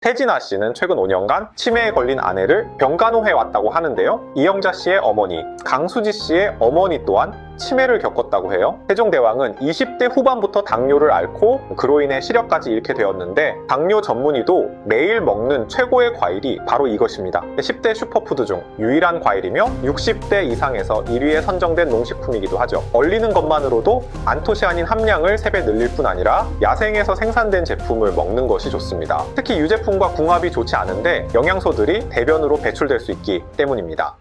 태진아 씨는 최근 5년간 치매에 걸린 아내를 병간호해왔다고 하는데요. 이영자 씨의 어머니, 강수지 씨의 어머니 또한 치매를 겪었다고 해요. 세종대왕은 20대 후반부터 당뇨를 앓고 그로 인해 시력까지 잃게 되었는데, 당뇨 전문의도 매일 먹는 최고의 과일이 바로 이것입니다. 10대 슈퍼푸드 중 유일한 과일이며 60대 이상에서 1위에 선정된 농식품이기도 하죠. 얼리는 것만으로도 안토시아닌 함량을 3배 늘릴 뿐 아니라 야생에서 생산된 제품을 먹는 것이 좋습니다. 특히 유제품과 궁합이 좋지 않은데 영양소들이 대변으로 배출될 수 있기 때문입니다.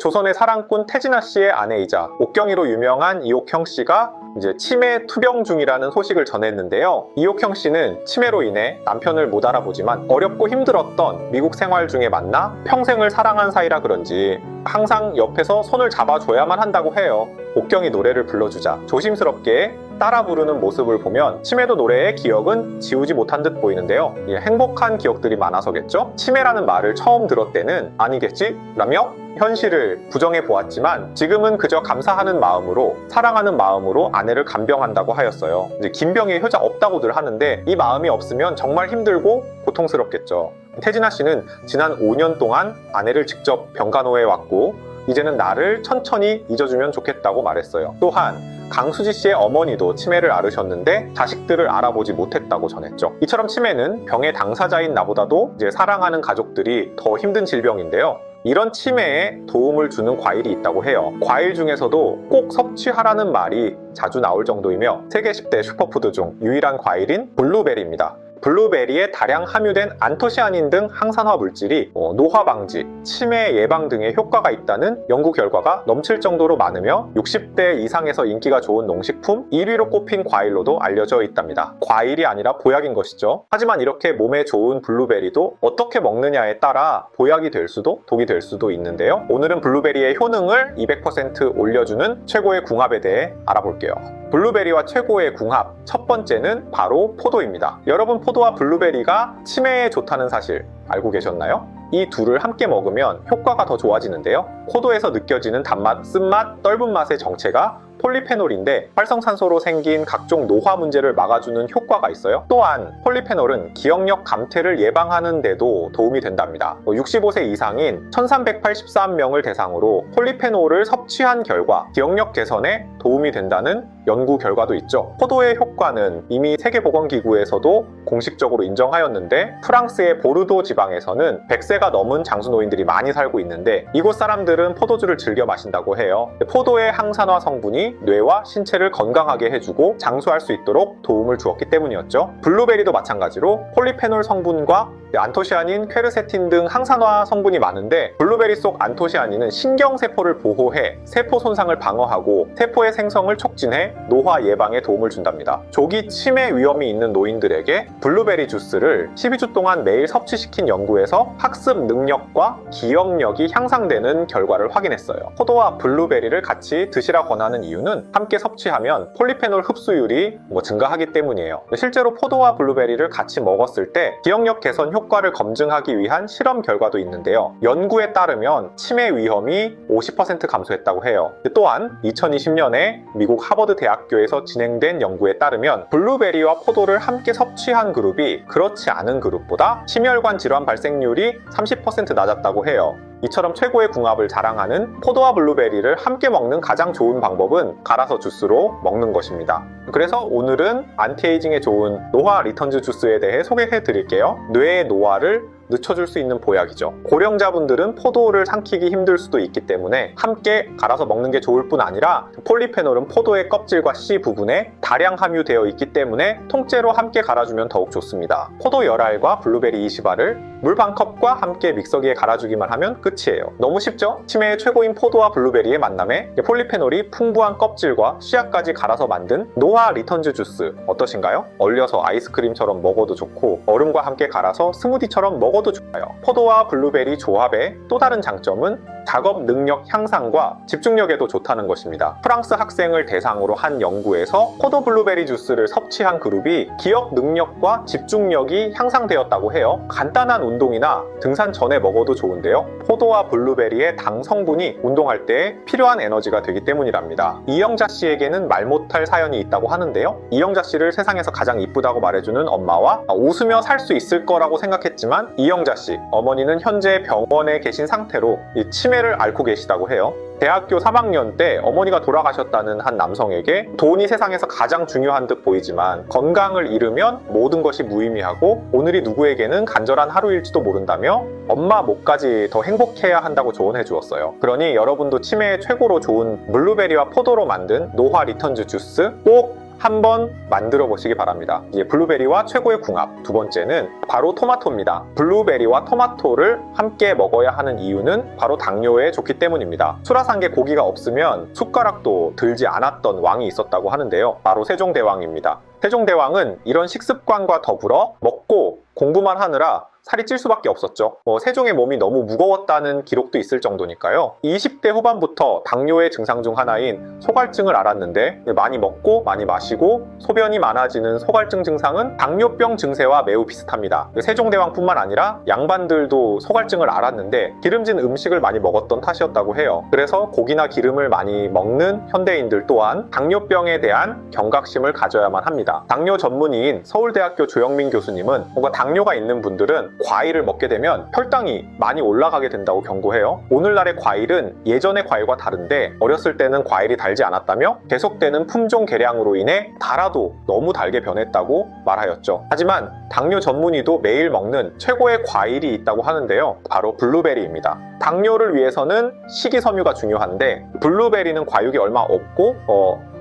조선의 사랑꾼 태진아 씨의 아내이자 옥경이로 유명한 이옥형 씨가 이제 치매 투병 중이라는 소식을 전했는데요. 이옥형 씨는 치매로 인해 남편을 못 알아보지만 어렵고 힘들었던 미국 생활 중에 만나 평생을 사랑한 사이라 그런지 항상 옆에서 손을 잡아줘야만 한다고 해요. 옥경이 노래를 불러주자 조심스럽게 따라 부르는 모습을 보면 치매도 노래의 기억은 지우지 못한 듯 보이는데요. 행복한 기억들이 많아서겠죠? 치매라는 말을 처음 들을 때는 아니겠지? 라며 현실을 부정해 보았지만 지금은 그저 감사하는 마음으로, 사랑하는 마음으로 아내를 간병한다고 하였어요. 이제 긴병의 효자 없다고들 하는데 이 마음이 없으면 정말 힘들고 고통스럽겠죠. 태진아 씨는 지난 5년 동안 아내를 직접 병간호해 왔고 이제는 나를 천천히 잊어주면 좋겠다고 말했어요. 또한 강수지 씨의 어머니도 치매를 앓으셨는데 자식들을 알아보지 못했다고 전했죠. 이처럼 치매는 병의 당사자인 나보다도 이제 사랑하는 가족들이 더 힘든 질병인데요. 이런 치매에 도움을 주는 과일이 있다고 해요. 과일 중에서도 꼭 섭취하라는 말이 자주 나올 정도이며 세계 10대 슈퍼푸드 중 유일한 과일인 블루베리입니다. 블루베리에 다량 함유된 안토시아닌 등 항산화 물질이 노화 방지, 치매 예방 등의 효과가 있다는 연구 결과가 넘칠 정도로 많으며 60대 이상에서 인기가 좋은 농식품 1위로 꼽힌 과일로도 알려져 있답니다. 과일이 아니라 보약인 것이죠. 하지만 이렇게 몸에 좋은 블루베리도 어떻게 먹느냐에 따라 보약이 될 수도 독이 될 수도 있는데요. 오늘은 블루베리의 효능을 200% 올려주는 최고의 궁합에 대해 알아볼게요. 블루베리와 최고의 궁합, 첫 번째는 바로 포도입니다. 여러분, 포도와 블루베리가 치매에 좋다는 사실 알고 계셨나요? 이 둘을 함께 먹으면 효과가 더 좋아지는데요. 포도에서 느껴지는 단맛, 쓴맛, 떫은 맛의 정체가 폴리페놀인데 활성산소로 생긴 각종 노화 문제를 막아주는 효과가 있어요. 또한 폴리페놀은 기억력 감퇴를 예방하는 데도 도움이 된답니다. 65세 이상인 1383명을 대상으로 폴리페놀을 섭취한 결과 기억력 개선에 도움이 된다는 연구 결과도 있죠. 포도의 효과는 이미 세계보건기구에서도 공식적으로 인정하였는데, 프랑스의 보르도 지방에서는 100세가 넘은 장수노인들이 많이 살고 있는데 이곳 사람들은 포도주를 즐겨 마신다고 해요. 포도의 항산화 성분이 뇌와 신체를 건강하게 해주고 장수할 수 있도록 도움을 주었기 때문이었죠. 블루베리도 마찬가지로 폴리페놀 성분과 안토시아닌, 퀘르세틴 등 항산화 성분이 많은데, 블루베리 속 안토시아닌은 신경세포를 보호해 세포 손상을 방어하고 세포의 생성을 촉진해 노화 예방에 도움을 준답니다. 조기 치매 위험이 있는 노인들에게 블루베리 주스를 12주 동안 매일 섭취시킨 연구에서 학습 능력과 기억력이 향상되는 결과를 확인했어요. 포도와 블루베리를 같이 드시라 권하는 이유는 함께 섭취하면 폴리페놀 흡수율이 증가하기 때문이에요. 실제로 포도와 블루베리를 같이 먹었을 때 기억력 개선 효과를 검증하기 위한 실험 결과도 있는데요. 연구에 따르면 치매 위험이 50% 감소했다고 해요. 또한 2020년에 미국 하버드 대학교에서 진행된 연구에 따르면 블루베리와 포도를 함께 섭취한 그룹이 그렇지 않은 그룹보다 심혈관 질환 발생률이 30% 낮았다고 해요. 이처럼 최고의 궁합을 자랑하는 포도와 블루베리를 함께 먹는 가장 좋은 방법은 갈아서 주스로 먹는 것입니다. 그래서 오늘은 안티에이징에 좋은 노화 리턴즈 주스에 대해 소개해 드릴게요. 뇌의 노화를 늦춰줄 수 있는 보약이죠. 고령자분들은 포도를 삼키기 힘들 수도 있기 때문에 함께 갈아서 먹는 게 좋을 뿐 아니라 폴리페놀은 포도의 껍질과 씨 부분에 다량 함유되어 있기 때문에 통째로 함께 갈아주면 더욱 좋습니다. 포도 열알과 블루베리 20알을 물 반 컵과 함께 믹서기에 갈아주기만 하면 끝이에요. 너무 쉽죠? 치매의 최고인 포도와 블루베리의 만남에 폴리페놀이 풍부한 껍질과 씨앗까지 갈아서 만든 노화 리턴즈 주스 어떠신가요? 얼려서 아이스크림처럼 먹어도 좋고 얼음과 함께 갈아서 스무디처럼 먹어도 먹어도 좋아요. 포도와 블루베리 조합의 또 다른 장점은 작업 능력 향상과 집중력에도 좋다는 것입니다. 프랑스 학생을 대상으로 한 연구에서 포도 블루베리 주스를 섭취한 그룹이 기억 능력과 집중력이 향상되었다고 해요. 간단한 운동이나 등산 전에 먹어도 좋은데요. 포도와 블루베리의 당 성분이 운동할 때 필요한 에너지가 되기 때문이랍니다. 이영자 씨에게는 말 못할 사연이 있다고 하는데요. 이영자 씨를 세상에서 가장 이쁘다고 말해주는 엄마와 웃으며 살 수 있을 거라고 생각했지만 이영자 씨 어머니는 현재 병원에 계신 상태로 이 치매를 앓고 계시다고 해요. 대학교 3학년 때 어머니가 돌아가셨다는 한 남성에게 돈이 세상에서 가장 중요한 듯 보이지만 건강을 잃으면 모든 것이 무의미하고 오늘이 누구에게는 간절한 하루일지도 모른다며 엄마 목까지 더 행복해야 한다고 조언해 주었어요. 그러니 여러분도 치매에 최고로 좋은 블루베리와 포도로 만든 노화 리턴즈 주스 꼭 한번 만들어 보시기 바랍니다. 이제 블루베리와 최고의 궁합 두 번째는 바로 토마토입니다. 블루베리와 토마토를 함께 먹어야 하는 이유는 바로 당뇨에 좋기 때문입니다. 수라상계 고기가 없으면 숟가락도 들지 않았던 왕이 있었다고 하는데요. 바로 세종대왕입니다. 세종대왕은 이런 식습관과 더불어 먹고 공부만 하느라 살이 찔 수밖에 없었죠. 세종의 몸이 너무 무거웠다는 기록도 있을 정도니까요. 20대 후반부터 당뇨의 증상 중 하나인 소갈증을 앓았는데 많이 먹고 많이 마시고 소변이 많아지는 소갈증 증상은 당뇨병 증세와 매우 비슷합니다. 세종대왕뿐만 아니라 양반들도 소갈증을 앓았는데 기름진 음식을 많이 먹었던 탓이었다고 해요. 그래서 고기나 기름을 많이 먹는 현대인들 또한 당뇨병에 대한 경각심을 가져야만 합니다. 당뇨 전문의인 서울대학교 조영민 교수님은 뭔가 당뇨가 있는 분들은 과일을 먹게 되면 혈당이 많이 올라가게 된다고 경고해요. 오늘날의 과일은 예전의 과일과 다른데 어렸을 때는 과일이 달지 않았다며 계속되는 품종 개량으로 인해 달아도 너무 달게 변했다고 말하였죠. 하지만 당뇨 전문의도 매일 먹는 최고의 과일이 있다고 하는데요. 바로 블루베리입니다. 당뇨를 위해서는 식이섬유가 중요한데 블루베리는 과육이 얼마 없고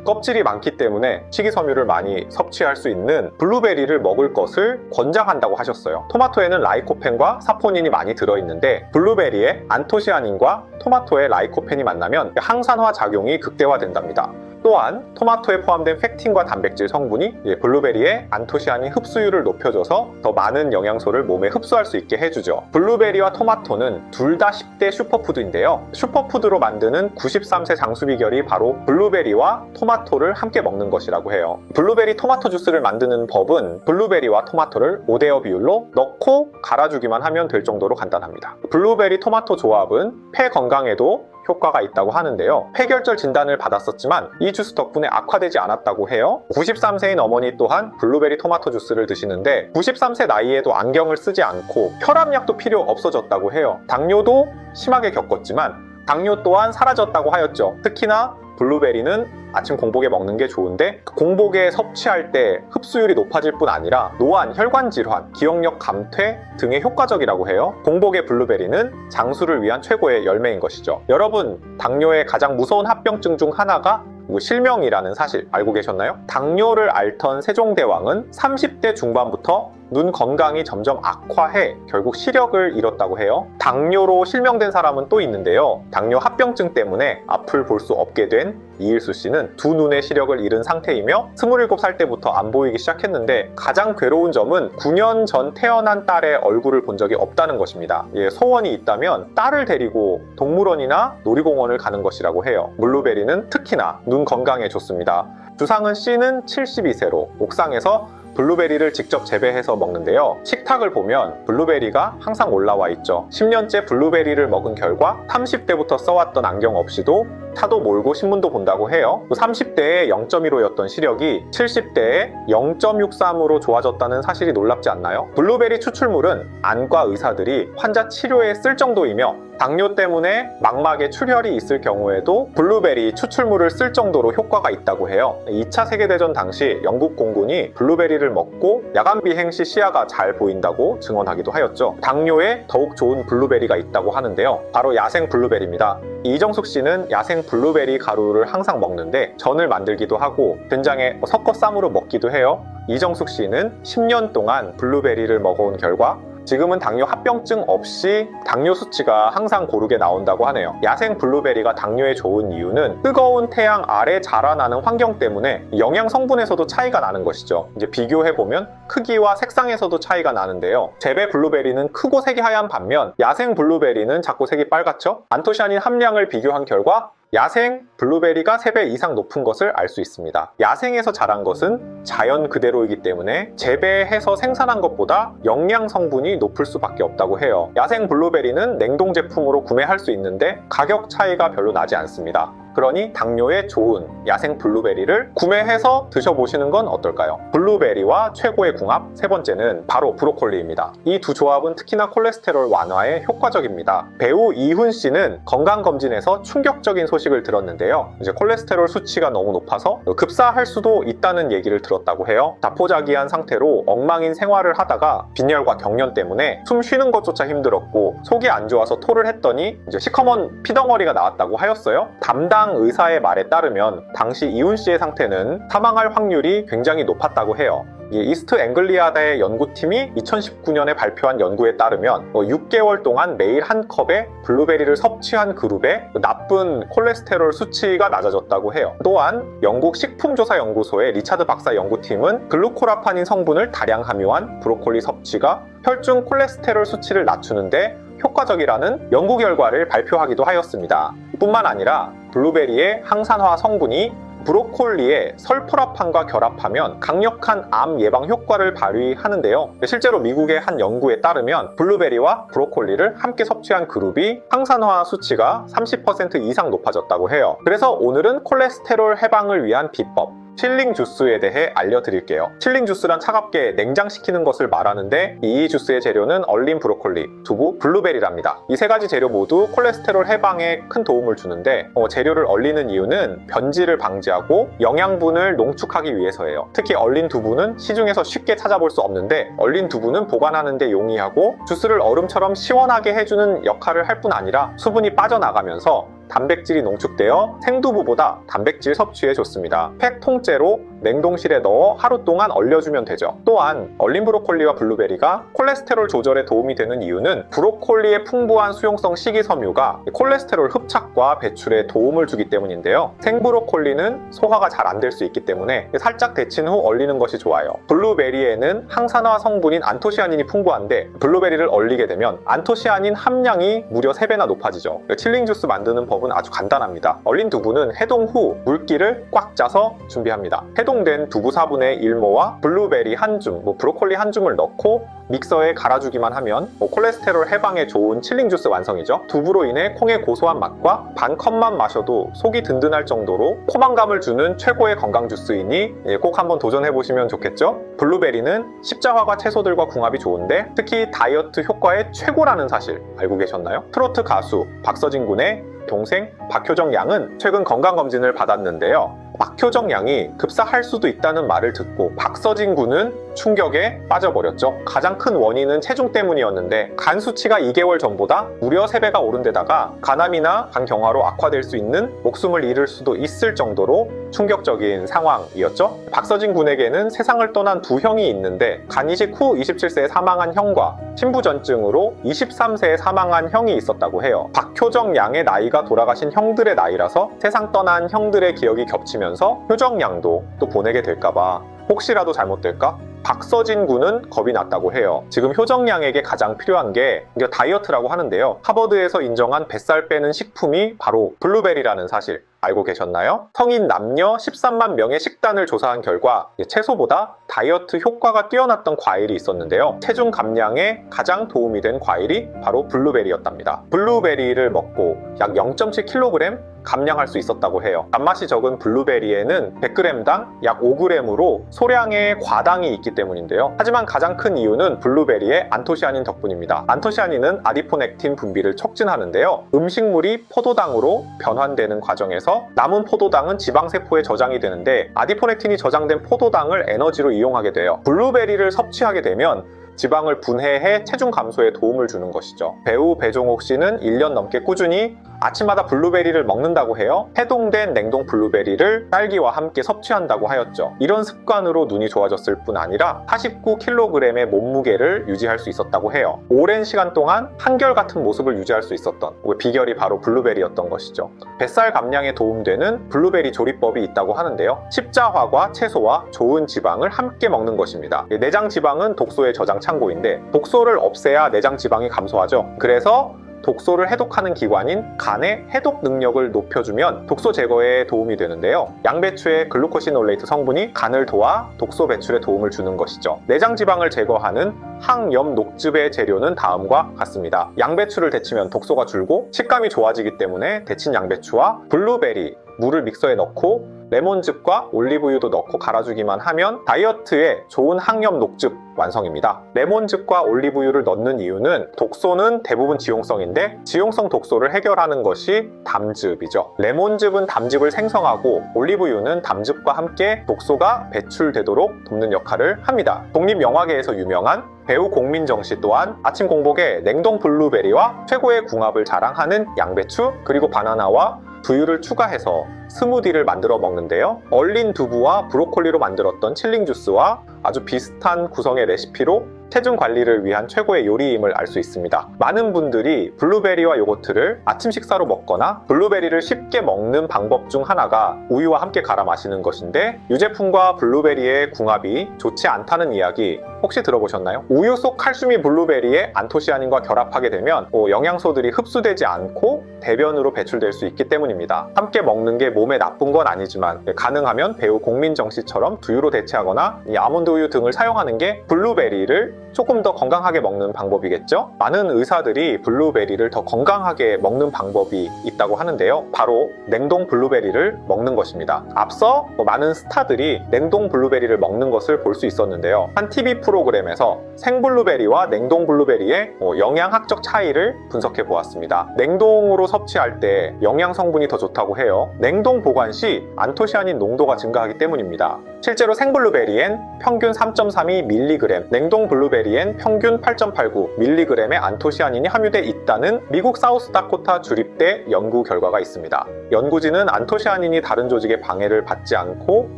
껍질이 많기 때문에 식이섬유를 많이 섭취할 수 있는 블루베리를 먹을 것을 권장한다고 하셨어요. 토마토에는 라이코펜과 사포닌이 많이 들어있는데 블루베리에 안토시아닌과 토마토의 라이코펜이 만나면 항산화 작용이 극대화된답니다. 또한 토마토에 포함된 팩틴과 단백질 성분이 블루베리의 안토시아닌 흡수율을 높여줘서 더 많은 영양소를 몸에 흡수할 수 있게 해주죠. 블루베리와 토마토는 둘 다 10대 슈퍼푸드인데요. 슈퍼푸드로 만드는 93세 장수 비결이 바로 블루베리와 토마토를 함께 먹는 것이라고 해요. 블루베리 토마토 주스를 만드는 법은 블루베리와 토마토를 5대5 비율로 넣고 갈아주기만 하면 될 정도로 간단합니다. 블루베리 토마토 조합은 폐 건강에도 효과가 있다고 하는데요. 폐결절 진단을 받았었지만 이 주스 덕분에 악화되지 않았다고 해요. 93세인 어머니 또한 블루베리 토마토 주스를 드시는데 93세 나이에도 안경을 쓰지 않고 혈압약도 필요 없어졌다고 해요. 당뇨도 심하게 겪었지만 당뇨 또한 사라졌다고 하였죠. 특히나 블루베리는 아침 공복에 먹는 게 좋은데 공복에 섭취할 때 흡수율이 높아질 뿐 아니라 노안, 혈관 질환, 기억력 감퇴 등에 효과적이라고 해요. 공복의 블루베리는 장수를 위한 최고의 열매인 것이죠. 여러분, 당뇨의 가장 무서운 합병증 중 하나가 실명이라는 사실 알고 계셨나요? 당뇨를 앓던 세종대왕은 30대 중반부터 눈 건강이 점점 악화해 결국 시력을 잃었다고 해요. 당뇨로 실명된 사람은 또 있는데요. 당뇨 합병증 때문에 앞을 볼 수 없게 된 이일수 씨는 두 눈의 시력을 잃은 상태이며 27살 때부터 안 보이기 시작했는데 가장 괴로운 점은 9년 전 태어난 딸의 얼굴을 본 적이 없다는 것입니다. 소원이 있다면 딸을 데리고 동물원이나 놀이공원을 가는 것이라고 해요. 블루베리는 특히나 눈 건강에 좋습니다. 주상은 씨는 72세로 옥상에서 블루베리를 직접 재배해서 먹는데요. 식탁을 보면 블루베리가 항상 올라와 있죠. 10년째 블루베리를 먹은 결과 30대부터 써왔던 안경 없이도 차도 몰고 신문도 본다고 해요. 30대에 0.15였던 시력이 70대에 0.63으로 좋아졌다는 사실이 놀랍지 않나요? 블루베리 추출물은 안과 의사들이 환자 치료에 쓸 정도이며 당뇨 때문에 망막에 출혈이 있을 경우에도 블루베리 추출물을 쓸 정도로 효과가 있다고 해요. 2차 세계대전 당시 영국 공군이 블루베리를 먹고 야간 비행 시 시야가 잘 보인다고 증언하기도 하였죠. 당뇨에 더욱 좋은 블루베리가 있다고 하는데요. 바로 야생 블루베리입니다. 이정숙 씨는 야생 블루베리 가루를 항상 먹는데 전을 만들기도 하고 된장에 섞어 쌈으로 먹기도 해요. 이정숙 씨는 10년 동안 블루베리를 먹어온 결과 지금은 당뇨 합병증 없이 당뇨 수치가 항상 고르게 나온다고 하네요. 야생 블루베리가 당뇨에 좋은 이유는 뜨거운 태양 아래 자라나는 환경 때문에 영양 성분에서도 차이가 나는 것이죠. 이제 비교해보면 크기와 색상에서도 차이가 나는데요. 재배 블루베리는 크고 색이 하얀 반면 야생 블루베리는 작고 색이 빨갛죠. 안토시아닌 함량을 비교한 결과 야생 블루베리가 3배 이상 높은 것을 알 수 있습니다. 야생에서 자란 것은 자연 그대로이기 때문에 재배해서 생산한 것보다 영양 성분이 높을 수밖에 없다고 해요. 야생 블루베리는 냉동 제품으로 구매할 수 있는데 가격 차이가 별로 나지 않습니다. 그러니 당뇨에 좋은 야생 블루베리를 구매해서 드셔보시는 건 어떨까요? 블루베리와 최고의 궁합, 세 번째는 바로 브로콜리입니다. 이 두 조합은 특히나 콜레스테롤 완화에 효과적입니다. 배우 이훈 씨는 건강검진에서 충격적인 소식을 들었는데요. 이제 콜레스테롤 수치가 너무 높아서 급사할 수도 있다는 얘기를 들었다고 해요. 자포자기한 상태로 엉망인 생활을 하다가 빈혈과 경련 때문에 숨 쉬는 것조차 힘들었고 속이 안 좋아서 토를 했더니 이제 시커먼 피덩어리가 나왔다고 하였어요. 담당 의사의 말에 따르면 당시 이훈 씨의 상태는 사망할 확률이 굉장히 높았다고 해요. 이스트 앵글리아다의 연구팀이 2019년에 발표한 연구에 따르면 6개월 동안 매일 한 컵의 블루베리를 섭취한 그룹의 나쁜 콜레스테롤 수치가 낮아졌다고 해요. 또한 영국 식품조사연구소의 리차드 박사 연구팀은 글루코라파닌 성분을 다량 함유한 브로콜리 섭취가 혈중 콜레스테롤 수치를 낮추는데 효과적이라는 연구 결과를 발표하기도 하였습니다. 뿐만 아니라 블루베리의 항산화 성분이 브로콜리에 설포라판과 결합하면 강력한 암 예방 효과를 발휘하는데요. 실제로 미국의 한 연구에 따르면 블루베리와 브로콜리를 함께 섭취한 그룹이 항산화 수치가 30% 이상 높아졌다고 해요. 그래서 오늘은 콜레스테롤 해방을 위한 비법, 칠링 주스에 대해 알려드릴게요. 칠링 주스란 차갑게 냉장시키는 것을 말하는데 이 주스의 재료는 얼린 브로콜리, 두부, 블루베리랍니다. 이 세 가지 재료 모두 콜레스테롤 해방에 큰 도움을 주는데 재료를 얼리는 이유는 변질을 방지하고 영양분을 농축하기 위해서예요. 특히 얼린 두부는 시중에서 쉽게 찾아볼 수 없는데 얼린 두부는 보관하는 데 용이하고 주스를 얼음처럼 시원하게 해주는 역할을 할 뿐 아니라 수분이 빠져나가면서 단백질이 농축되어 생두부보다 단백질 섭취에 좋습니다. 팩 통째로 냉동실에 넣어 하루 동안 얼려주면 되죠. 또한 얼린 브로콜리와 블루베리가 콜레스테롤 조절에 도움이 되는 이유는 브로콜리의 풍부한 수용성 식이섬유가 콜레스테롤 흡착과 배출에 도움을 주기 때문인데요. 생브로콜리는 소화가 잘 안 될 수 있기 때문에 살짝 데친 후 얼리는 것이 좋아요. 블루베리에는 항산화 성분인 안토시아닌이 풍부한데 블루베리를 얼리게 되면 안토시아닌 함량이 무려 3배나 높아지죠. 칠링 주스 만드는 법은 아주 간단합니다. 얼린 두부는 해동 후 물기를 꽉 짜서 준비합니다. 해동된 두부 4분의 1모와 블루베리 한 줌, 브로콜리 한 줌을 넣고 믹서에 갈아주기만 하면 콜레스테롤 해방에 좋은 칠링 주스 완성이죠. 두부로 인해 콩의 고소한 맛과 반 컵만 마셔도 속이 든든할 정도로 포만감을 주는 최고의 건강 주스이니 꼭 한번 도전해보시면 좋겠죠. 블루베리는 십자화과 채소들과 궁합이 좋은데 특히 다이어트 효과에 최고라는 사실 알고 계셨나요? 트로트 가수 박서진 군의 동생 박효정 양은 최근 건강검진을 받았는데요. 박효정 양이 급사할 수도 있다는 말을 듣고 박서진 군은 충격에 빠져버렸죠. 가장 큰 원인은 체중 때문이었는데 간 수치가 2개월 전보다 무려 3배가 오른 데다가 간암이나 간경화로 악화될 수 있는 목숨을 잃을 수도 있을 정도로 충격적인 상황이었죠. 박서진 군에게는 세상을 떠난 두 형이 있는데 간이식 후 27세에 사망한 형과 신부전증으로 23세에 사망한 형이 있었다고 해요. 박효정 양의 나이가 돌아가신 형들의 나이라서 세상 떠난 형들의 기억이 겹치면서 효정 양도 또 보내게 될까봐 혹시라도 잘못될까? 박서진 군은 겁이 났다고 해요. 지금 효정 양에게 가장 필요한 게 다이어트라고 하는데요. 하버드에서 인정한 뱃살 빼는 식품이 바로 블루베리라는 사실 알고 계셨나요? 성인 남녀 13만 명의 식단을 조사한 결과 채소보다 다이어트 효과가 뛰어났던 과일이 있었는데요. 체중 감량에 가장 도움이 된 과일이 바로 블루베리였답니다. 블루베리를 먹고 약 0.7kg 감량할 수 있었다고 해요. 단맛이 적은 블루베리에는 100g당 약 5g으로 소량의 과당이 있기 때문인데요. 하지만 가장 큰 이유는 블루베리의 안토시아닌 덕분입니다. 안토시아닌은 아디포넥틴 분비를 촉진하는데요. 음식물이 포도당으로 변환되는 과정에서 남은 포도당은 지방세포에 저장이 되는데 아디포넥틴이 저장된 포도당을 에너지로 이용하게 돼요. 블루베리를 섭취하게 되면 지방을 분해해 체중 감소에 도움을 주는 것이죠. 배우 배종옥 씨는 1년 넘게 꾸준히 아침마다 블루베리를 먹는다고 해요. 해동된 냉동 블루베리를 딸기와 함께 섭취한다고 하였죠. 이런 습관으로 눈이 좋아졌을 뿐 아니라 49kg의 몸무게를 유지할 수 있었다고 해요. 오랜 시간 동안 한결같은 모습을 유지할 수 있었던 비결이 바로 블루베리였던 것이죠. 뱃살 감량에 도움되는 블루베리 조리법이 있다고 하는데요. 십자화과 채소와 좋은 지방을 함께 먹는 것입니다. 내장 지방은 독소의 저장 창고인데 독소를 없애야 내장 지방이 감소하죠. 그래서 독소를 해독하는 기관인 간의 해독 능력을 높여주면 독소 제거에 도움이 되는데요. 양배추의 글루코시놀레이트 성분이 간을 도와 독소 배출에 도움을 주는 것이죠. 내장 지방을 제거하는 항염 녹즙의 재료는 다음과 같습니다. 양배추를 데치면 독소가 줄고 식감이 좋아지기 때문에 데친 양배추와 블루베리, 물을 믹서에 넣고 레몬즙과 올리브유도 넣고 갈아주기만 하면 다이어트에 좋은 항염 녹즙 완성입니다. 레몬즙과 올리브유를 넣는 이유는 독소는 대부분 지용성인데 지용성 독소를 해결하는 것이 담즙이죠. 레몬즙은 담즙을 생성하고 올리브유는 담즙과 함께 독소가 배출되도록 돕는 역할을 합니다. 독립영화계에서 유명한 배우 공민정 씨 또한 아침 공복에 냉동 블루베리와 최고의 궁합을 자랑하는 양배추 그리고 바나나와 두유를 추가해서 스무디를 만들어 먹는데요. 얼린 두부와 브로콜리로 만들었던 칠링 주스와 아주 비슷한 구성의 레시피로 체중 관리를 위한 최고의 요리임을 알 수 있습니다. 많은 분들이 블루베리와 요거트를 아침 식사로 먹거나 블루베리를 쉽게 먹는 방법 중 하나가 우유와 함께 갈아 마시는 것인데 유제품과 블루베리의 궁합이 좋지 않다는 이야기 혹시 들어보셨나요? 우유 속 칼슘이 블루베리의 안토시아닌과 결합하게 되면 영양소들이 흡수되지 않고 대변으로 배출될 수 있기 때문입니다. 함께 먹는 게 몸에 나쁜 건 아니지만 가능하면 배우 공민정 씨처럼 두유로 대체하거나 이 아몬드 우유 등을 사용하는 게 블루베리를 조금 더 건강하게 먹는 방법이겠죠? 많은 의사들이 블루베리를 더 건강하게 먹는 방법이 있다고 하는데요. 바로 냉동 블루베리를 먹는 것입니다. 앞서 많은 스타들이 냉동 블루베리를 먹는 것을 볼 수 있었는데요. 한 TV 프로그램에서 생블루베리와 냉동 블루베리의 영양학적 차이를 분석해 보았습니다. 냉동으로 섭취할 때 영양 성분이 더 좋다고 해요. 냉동 보관 시 안토시아닌 농도가 증가하기 때문입니다. 실제로 생블루베리엔 평균 3.32mg, 냉동 블루베리엔 평균 8.89mg의 안토시아닌이 함유돼 있다는 미국 사우스다코타 주립대 연구 결과가 있습니다. 연구진은 안토시아닌이 다른 조직의 방해를 받지 않고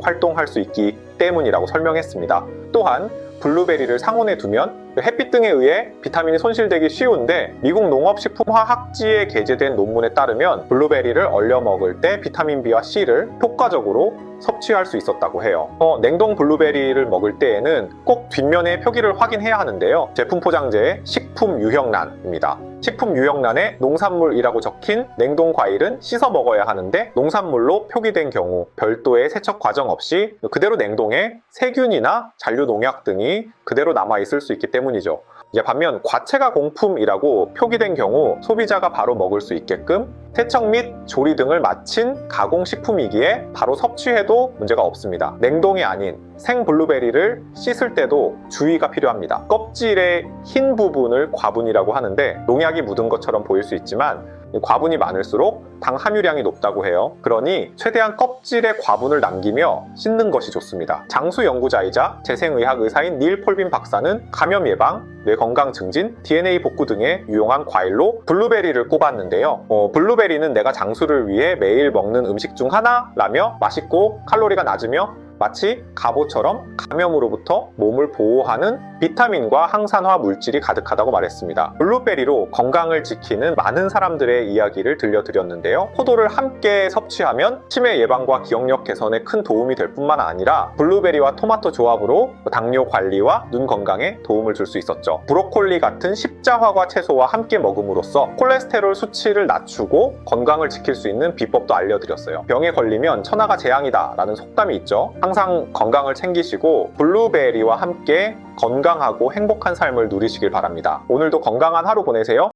활동할 수 있기 때문이라고 설명했습니다. 또한 블루베리를 상온에 두면 햇빛 등에 의해 비타민이 손실되기 쉬운데 미국 농업식품화학지에 게재된 논문에 따르면 블루베리를 얼려 먹을 때 비타민 B와 C를 효과적으로 섭취할 수 있었다고 해요. 냉동 블루베리를 먹을 때에는 꼭 뒷면의 표기를 확인해야 하는데요. 제품 포장재의 식품 유형란입니다. 식품 유형란에 농산물이라고 적힌 냉동 과일은 씻어 먹어야 하는데 농산물로 표기된 경우 별도의 세척 과정 없이 그대로 냉동에 세균이나 잔류 농약 등이 그대로 남아있을 수 있기 때문이죠. 반면 과체가 공품이라고 표기된 경우 소비자가 바로 먹을 수 있게끔 세척 및 조리 등을 마친 가공식품이기에 바로 섭취해도 문제가 없습니다. 냉동이 아닌 생 블루베리를 씻을 때도 주의가 필요합니다. 껍질의 흰 부분을 과분이라고 하는데 농약이 묻은 것처럼 보일 수 있지만 과분이 많을수록 당 함유량이 높다고 해요. 그러니 최대한 껍질에 과분을 남기며 씻는 것이 좋습니다. 장수 연구자이자 재생의학 의사인 닐 폴빈 박사는 감염 예방, 뇌 건강 증진, DNA 복구 등에 유용한 과일로 블루베리를 꼽았는데요. 블루베리는 내가 장수를 위해 매일 먹는 음식 중 하나라며 맛있고 칼로리가 낮으며 마치 갑오처럼 감염으로부터 몸을 보호하는 비타민과 항산화 물질이 가득하다고 말했습니다. 블루베리로 건강을 지키는 많은 사람들의 이야기를 들려드렸는데요. 포도를 함께 섭취하면 치매 예방과 기억력 개선에 큰 도움이 될 뿐만 아니라 블루베리와 토마토 조합으로 당뇨 관리와 눈 건강에 도움을 줄 수 있었죠. 브로콜리 같은 십자화과 채소와 함께 먹음으로써 콜레스테롤 수치를 낮추고 건강을 지킬 수 있는 비법도 알려드렸어요. 병에 걸리면 천하가 재앙이다 라는 속담이 있죠. 항상 건강을 챙기시고 블루베리와 함께 건강하고 행복한 삶을 누리시길 바랍니다. 오늘도 건강한 하루 보내세요.